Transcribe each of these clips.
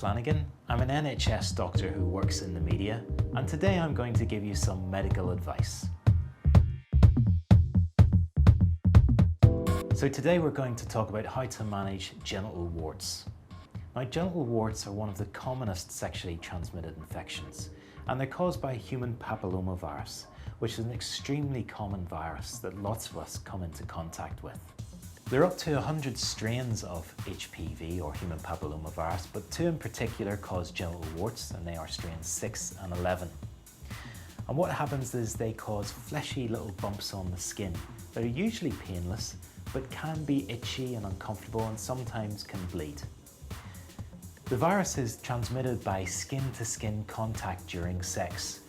Flanagan. I'm an NHS doctor who works in the media, and today I'm going to give you some medical advice. So today we're going to talk about how to manage genital warts. Now, genital warts are one of the commonest sexually transmitted infections, and they're caused by Human Papilloma Virus, which is an extremely common virus that lots of us come into contact with. There are up to 100 strains of HPV or Human Papilloma Virus, but two in particular cause genital warts, and they are strains 6 and 11. And what happens is they cause fleshy little bumps on the skin that are usually painless, but can be itchy and uncomfortable and sometimes can bleed. The virus is transmitted by skin-to-skin contact during sex.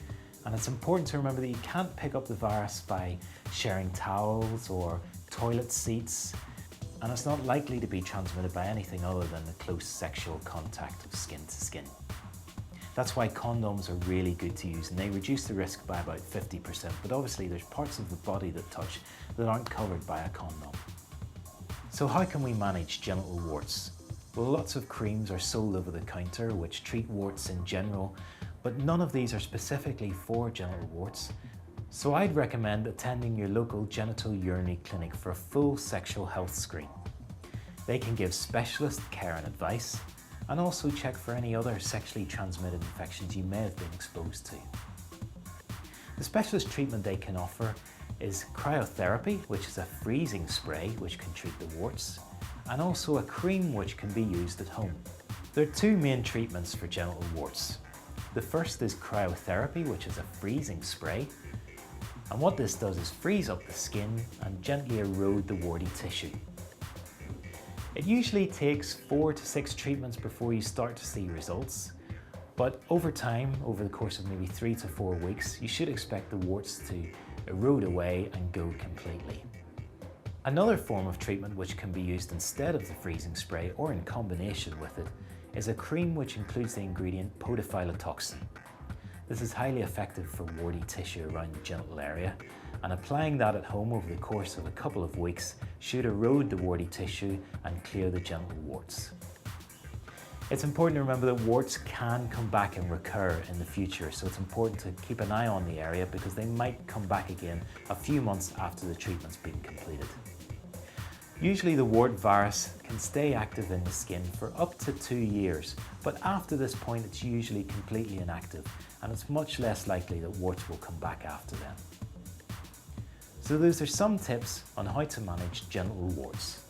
And it's important to remember that you can't pick up the virus by sharing towels or toilet seats, and it's not likely to be transmitted by anything other than the close sexual contact of skin to skin. That's why condoms are really good to use, and they reduce the risk by about 50%, but obviously there's parts of the body that touch that aren't covered by a condom. So how can we manage genital warts? Well, lots of creams are sold over the counter which treat warts in general, but none of these are specifically for genital warts. So I'd recommend attending your local genital urinary clinic for a full sexual health screen. They can give specialist care and advice, and also check for any other sexually transmitted infections you may have been exposed to. The specialist treatment they can offer is cryotherapy, which is a freezing spray which can treat the warts, and also a cream which can be used at home. There are two main treatments for genital warts. The first is cryotherapy, which is a freezing spray. And what this does is freeze up the skin and gently erode the warty tissue. It usually takes 4 to 6 treatments before you start to see results, but over time, over the course of maybe 3 to 4 weeks, you should expect the warts to erode away and go completely. Another form of treatment which can be used instead of the freezing spray or in combination with it is a cream which includes the ingredient podophyllitoxin. This is highly effective for warty tissue around the genital area, and applying that at home over the course of a couple of weeks should erode the warty tissue and clear the genital warts. It's important to remember that warts can come back and recur in the future, so it's important to keep an eye on the area because they might come back again a few months after the treatment's been completed. Usually the wart virus can stay active in the skin for up to 2 years, but after this point it's usually completely inactive, and it's much less likely that warts will come back after then. So those are some tips on how to manage genital warts.